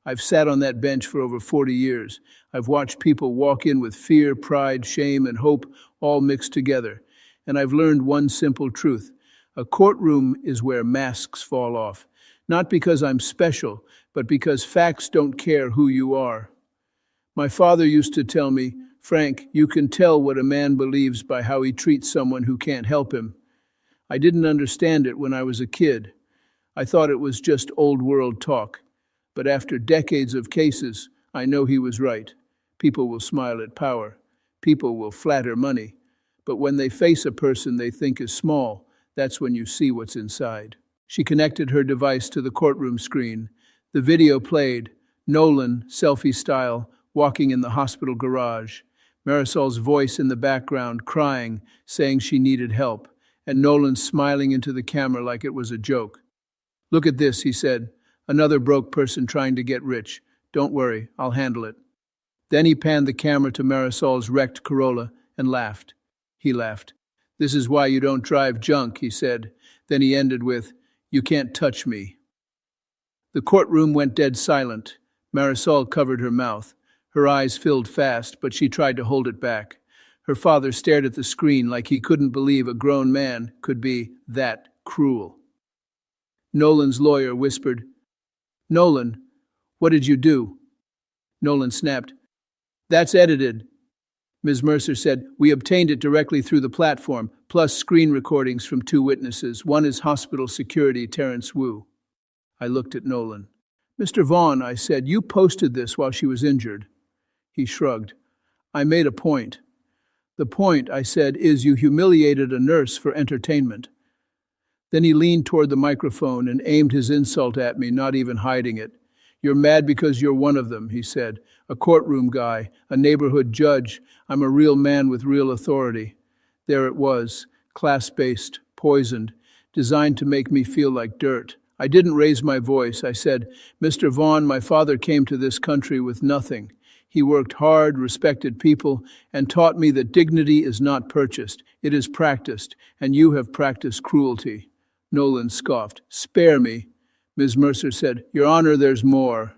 I've sat on that bench for over 40 years. I've watched people walk in with fear, pride, shame, and hope all mixed together. And I've learned one simple truth. A courtroom is where masks fall off. Not because I'm special, but because facts don't care who you are. My father used to tell me, "Frank, you can tell what a man believes by how he treats someone who can't help him." I didn't understand it when I was a kid. I thought it was just old world talk. But after decades of cases, I know he was right. People will smile at power. People will flatter money. But when they face a person they think is small, that's when you see what's inside. She connected her device to the courtroom screen. The video played, Nolan, selfie style, walking in the hospital garage. Marisol's voice in the background, crying, saying she needed help, and Nolan smiling into the camera like it was a joke. "Look at this," he said. "Another broke person trying to get rich. Don't worry, I'll handle it." Then he panned the camera to Marisol's wrecked Corolla and laughed. He laughed. "This is why you don't drive junk," he said. Then he ended with, "You can't touch me." The courtroom went dead silent. Marisol covered her mouth. Her eyes filled fast, but she tried to hold it back. Her father stared at the screen like he couldn't believe a grown man could be that cruel. Nolan's lawyer whispered, "Nolan, what did you do?" Nolan snapped, "That's edited." Ms. Mercer said, "We obtained it directly through the platform, plus screen recordings from 2 witnesses. One is hospital security, Terrence Wu." I looked at Nolan. "Mr. Vaughn," I said, "you posted this while she was injured." He shrugged. "I made a point." "The point," I said, "is you humiliated a nurse for entertainment." Then he leaned toward the microphone and aimed his insult at me, not even hiding it. "You're mad because you're one of them," he said. "A courtroom guy, a neighborhood judge. I'm a real man with real authority." There it was, class-based, poisoned, designed to make me feel like dirt. I didn't raise my voice. I said, "Mr. Vaughn, my father came to this country with nothing. He worked hard, respected people, and taught me that dignity is not purchased. It is practiced, and you have practiced cruelty." Nolan scoffed. "Spare me." Ms. Mercer said, "Your Honor, there's more."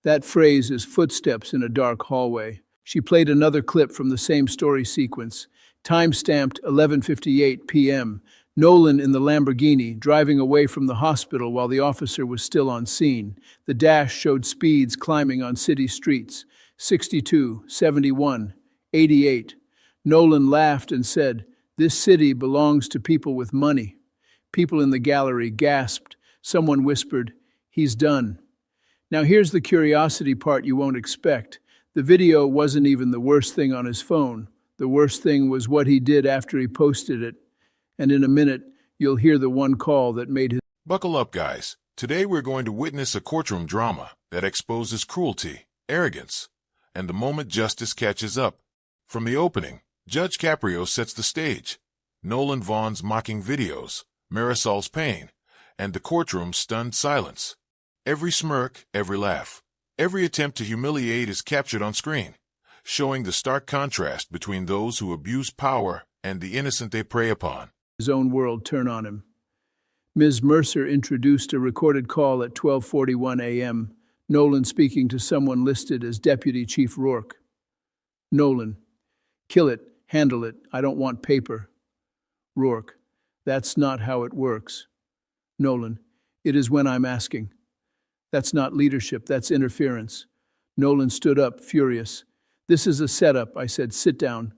That phrase is footsteps in a dark hallway. She played another clip from the same story sequence. Time-stamped 11:58 p.m. Nolan in the Lamborghini, driving away from the hospital while the officer was still on scene. The dash showed speeds climbing on city streets. 62, 71, 88. Nolan laughed and said, "This city belongs to people with money." People in the gallery gasped. Someone whispered, "He's done." Now here's the curiosity part you won't expect. The video wasn't even the worst thing on his phone. The worst thing was what he did after he posted it. And in a minute, you'll hear the one call that made his... Buckle up, guys. Today we're going to witness a courtroom drama that exposes cruelty, arrogance, and the moment justice catches up. From the opening, Judge Caprio sets the stage. Nolan Vaughn's mocking videos, Marisol's pain, and the courtroom's stunned silence. Every smirk, every laugh, every attempt to humiliate is captured on screen, showing the stark contrast between those who abuse power and the innocent they prey upon. His own world turn on him. Ms. Mercer introduced a recorded call at 12:41 a.m., Nolan speaking to someone listed as Deputy Chief Rourke. Nolan, "Kill it, handle it, I don't want paper." Rourke, "That's not how it works." Nolan, "It is when I'm asking." "That's not leadership, that's interference." Nolan stood up, furious. "This is a setup," I said, "sit down."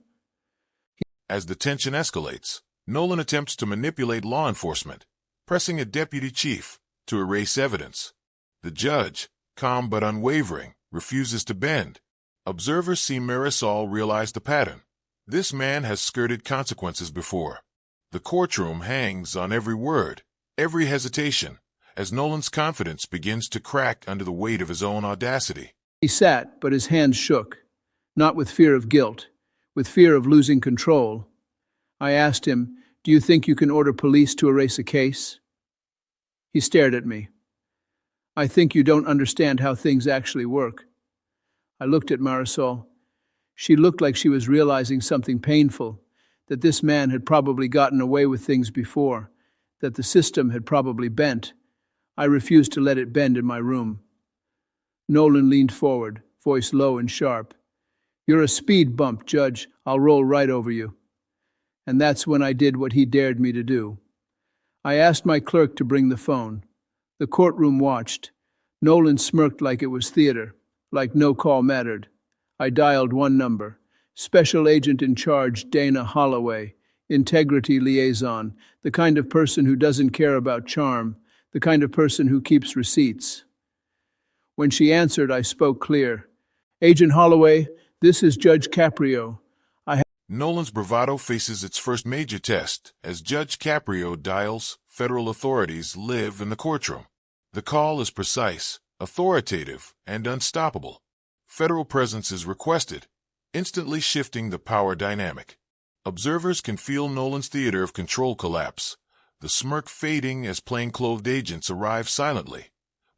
As the tension escalates, Nolan attempts to manipulate law enforcement, pressing a deputy chief to erase evidence. The judge, calm but unwavering, refuses to bend. Observers see Marisol realize the pattern. This man has skirted consequences before. The courtroom hangs on every word, every hesitation, as Nolan's confidence begins to crack under the weight of his own audacity. He sat, but his hands shook, not with fear of guilt, with fear of losing control. I asked him, "Do you think you can order police to erase a case?" He stared at me. "I think you don't understand how things actually work." I looked at Marisol. She looked like she was realizing something painful, that this man had probably gotten away with things before, that the system had probably bent. I refused to let it bend in my room. Nolan leaned forward, voice low and sharp. You're a speed bump, Judge. I'll roll right over you. And that's when I did what he dared me to do. I asked my clerk to bring the phone. The courtroom watched. Nolan smirked like it was theater, like no call mattered. I dialed one number. Special Agent in Charge Dana Holloway, Integrity Liaison, the kind of person who doesn't care about charm, the kind of person who keeps receipts. When she answered, I spoke clear. Agent Holloway, this is Judge Caprio. Nolan's bravado faces its first major test as Judge Caprio dials. Federal authorities live in the courtroom. The call is precise, authoritative, and unstoppable. Federal presence is requested, instantly shifting the power dynamic. Observers can feel Nolan's theater of control collapse, the smirk fading as plainclothed agents arrive silently,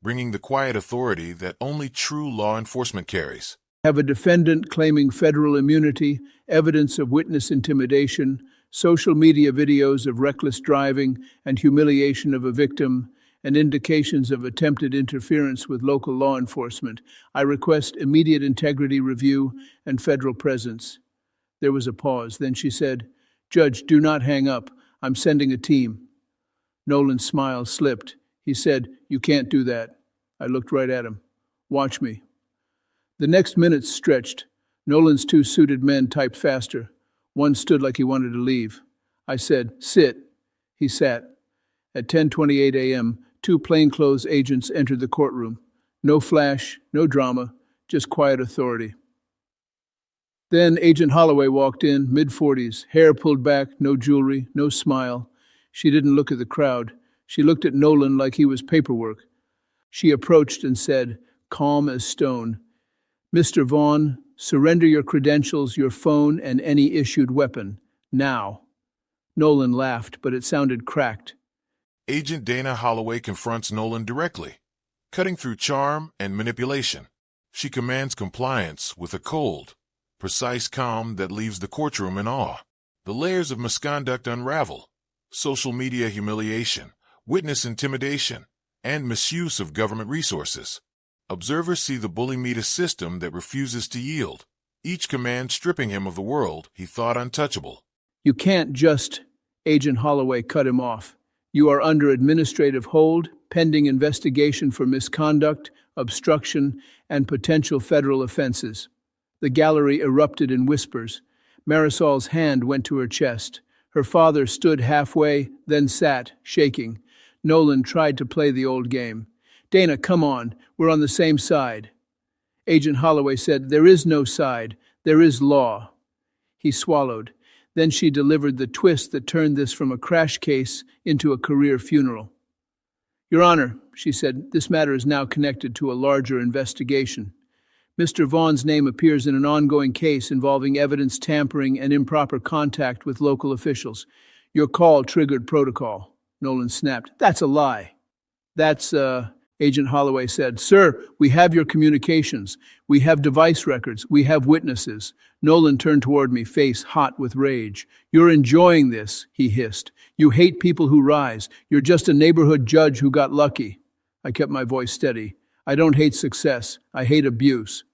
bringing the quiet authority that only true law enforcement carries. Have a defendant claiming federal immunity, evidence of witness intimidation, social media videos of reckless driving and humiliation of a victim, and indications of attempted interference with local law enforcement. I request immediate integrity review and federal presence. There was a pause. Then she said, Judge, do not hang up. I'm sending a team. Nolan's smile slipped. He said, You can't do that. I looked right at him. Watch me. The next minutes stretched. Nolan's two suited men typed faster. One stood like he wanted to leave. I said, Sit. He sat. At 10:28 a.m., two plainclothes agents entered the courtroom. No flash, no drama, just quiet authority. Then Agent Holloway walked in, mid-40s, hair pulled back, no jewelry, no smile. She didn't look at the crowd. She looked at Nolan like he was paperwork. She approached and said, calm as stone, Mr. Vaughn, surrender your credentials, your phone, and any issued weapon. Now. Nolan laughed, but it sounded cracked. Agent Dana Holloway confronts Nolan directly, cutting through charm and manipulation. She commands compliance with a cold, precise calm that leaves the courtroom in awe. The layers of misconduct unravel: social media humiliation, witness intimidation, and misuse of government resources. Observers see the bully meet a system that refuses to yield, each command stripping him of the world he thought untouchable. You can't just... Agent Holloway cut him off. You are under administrative hold, pending investigation for misconduct, obstruction, and potential federal offenses. The gallery erupted in whispers. Marisol's hand went to her chest. Her father stood halfway, then sat, shaking. Nolan tried to play the old game. Dana, come on, we're on the same side. Agent Holloway said, there is no side, there is law. He swallowed. Then she delivered the twist that turned this from a crash case into a career funeral. Your Honor, she said, this matter is now connected to a larger investigation. Mr. Vaughn's name appears in an ongoing case involving evidence tampering and improper contact with local officials. Your call triggered protocol. Nolan snapped. That's a lie. That's, Agent Holloway said. Sir, we have your communications. We have device records. We have witnesses. Nolan turned toward me, face hot with rage. You're enjoying this, he hissed. You hate people who rise. You're just a neighborhood judge who got lucky. I kept my voice steady. I don't hate success. I hate abuse.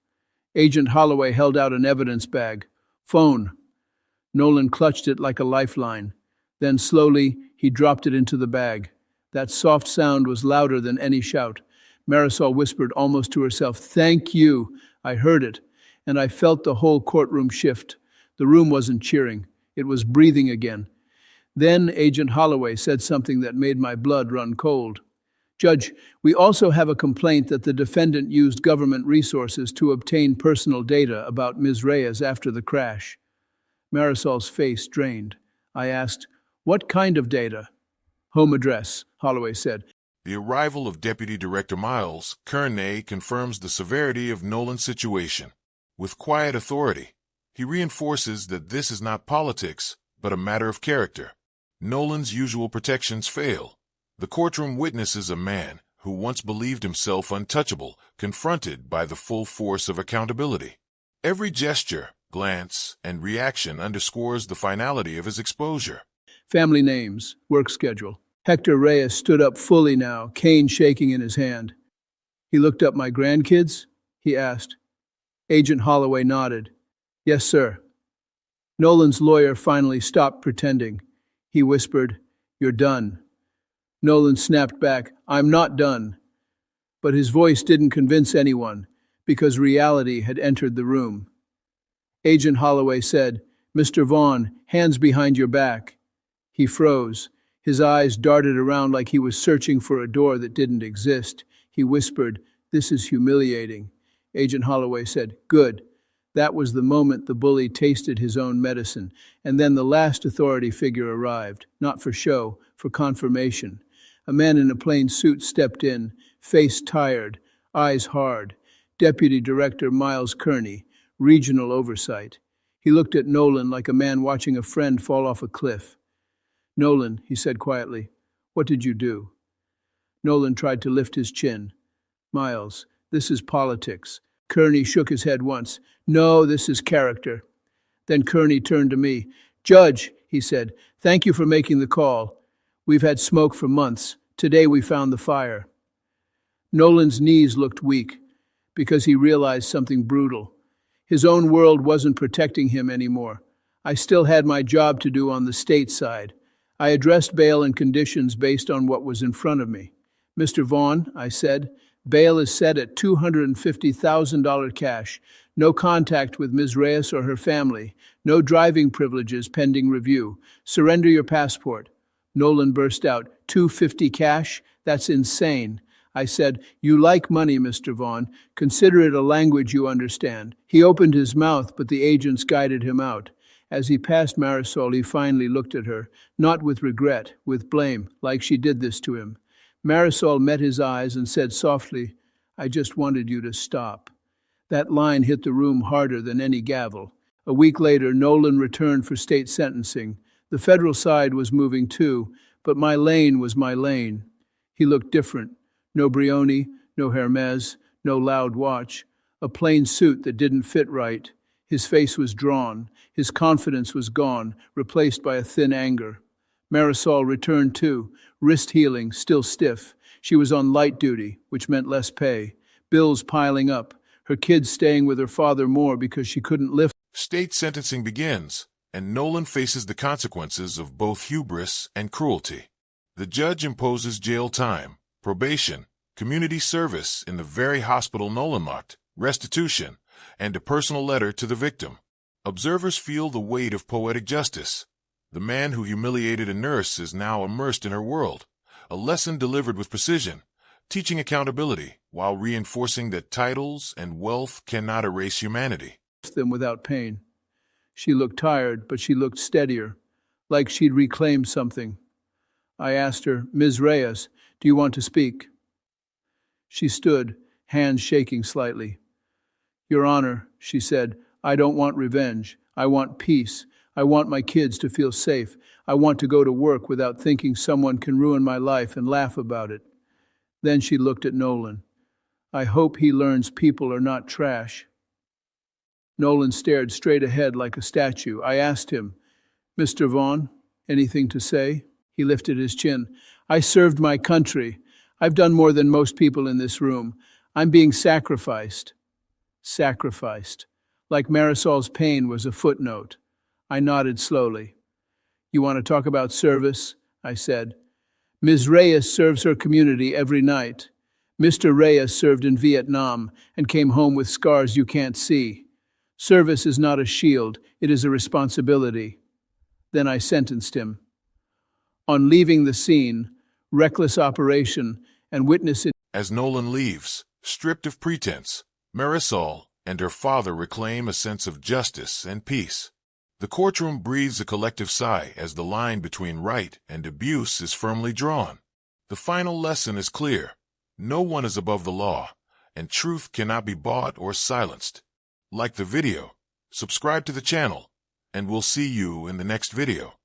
Agent Holloway held out an evidence bag. Phone. Nolan clutched it like a lifeline. Then slowly, he dropped it into the bag. That soft sound was louder than any shout. Marisol whispered almost to herself, Thank you. I heard it, and I felt the whole courtroom shift. The room wasn't cheering. It was breathing again. Then Agent Holloway said something that made my blood run cold. Judge, we also have a complaint that the defendant used government resources to obtain personal data about Ms. Reyes after the crash. Marisol's face drained. I asked, What kind of data? Home address, Holloway said. The arrival of Deputy Director Miles Kearney confirms the severity of Nolan's situation. With quiet authority, he reinforces that this is not politics, but a matter of character. Nolan's usual protections fail. The courtroom witnesses a man who once believed himself untouchable, confronted by the full force of accountability. Every gesture, glance, and reaction underscores the finality of his exposure. Family names, work schedule. Hector Reyes stood up fully now, cane shaking in his hand. He looked up my grandkids, he asked. Agent Holloway nodded. Yes, sir. Nolan's lawyer finally stopped pretending. He whispered, You're done. Nolan snapped back, I'm not done. But his voice didn't convince anyone, because reality had entered the room. Agent Holloway said, Mr. Vaughn, hands behind your back. He froze. His eyes darted around like he was searching for a door that didn't exist. He whispered, This is humiliating. Agent Holloway said, Good. That was the moment the bully tasted his own medicine, and then the last authority figure arrived, not for show, for confirmation. A man in a plain suit stepped in, face tired, eyes hard. Deputy Director Miles Kearney, Regional Oversight. He looked at Nolan like a man watching a friend fall off a cliff. Nolan, he said quietly, what did you do? Nolan tried to lift his chin. Miles, this is politics. Kearney shook his head once. No, this is character. Then Kearney turned to me. Judge, he said, thank you for making the call. We've had smoke for months. Today we found the fire. Nolan's knees looked weak because he realized something brutal. His own world wasn't protecting him anymore. I still had my job to do on the state side. I addressed bail and conditions based on what was in front of me. Mr. Vaughn, I said, bail is set at $250,000 cash. No contact with Ms. Reyes or her family. No driving privileges pending review. Surrender your passport. Nolan burst out, $250 cash? That's insane. I said, you like money, Mr. Vaughn. Consider it a language you understand. He opened his mouth, but the agents guided him out. As he passed Marisol, he finally looked at her, not with regret, with blame, like she did this to him. Marisol met his eyes and said softly, I just wanted you to stop. That line hit the room harder than any gavel. A week later, Nolan returned for state sentencing. The federal side was moving too, but my lane was my lane. He looked different. No Brioni, no Hermes, no loud watch. A plain suit that didn't fit right. His face was drawn. His confidence was gone, replaced by a thin anger. Marisol returned too, wrist healing, still stiff. She was on light duty, which meant less pay. Bills piling up. Her kids staying with her father more because she couldn't lift. State sentencing begins, and Nolan faces the consequences of both hubris and cruelty. The judge imposes jail time, probation, community service in the very hospital Nolan mocked, restitution, and a personal letter to the victim. Observers feel the weight of poetic justice. The man who humiliated a nurse is now immersed in her world, a lesson delivered with precision, teaching accountability while reinforcing that titles and wealth cannot erase humanity. Them without pain. She looked tired, but she looked steadier, like she'd reclaimed something. I asked her, Ms. Reyes, do you want to speak? She stood, hands shaking slightly. Your Honor, she said, I don't want revenge. I want peace. I want my kids to feel safe. I want to go to work without thinking someone can ruin my life and laugh about it. Then she looked at Nolan. I hope he learns people are not trash. Nolan stared straight ahead like a statue. I asked him, Mr. Vaughn, anything to say? He lifted his chin. I served my country. I've done more than most people in this room. I'm being sacrificed. Sacrificed. Like Marisol's pain was a footnote. I nodded slowly. You want to talk about service? I said. Ms. Reyes serves her community every night. Mr. Reyes served in Vietnam and came home with scars you can't see. Service is not a shield, it is a responsibility. Then I sentenced him. On leaving the scene, reckless operation, and witnessing. As Nolan leaves, stripped of pretense, Marisol and her father reclaim a sense of justice and peace. The courtroom breathes a collective sigh as the line between right and abuse is firmly drawn. The final lesson is clear. No one is above the law, and truth cannot be bought or silenced. Like the video, subscribe to the channel, and we'll see you in the next video.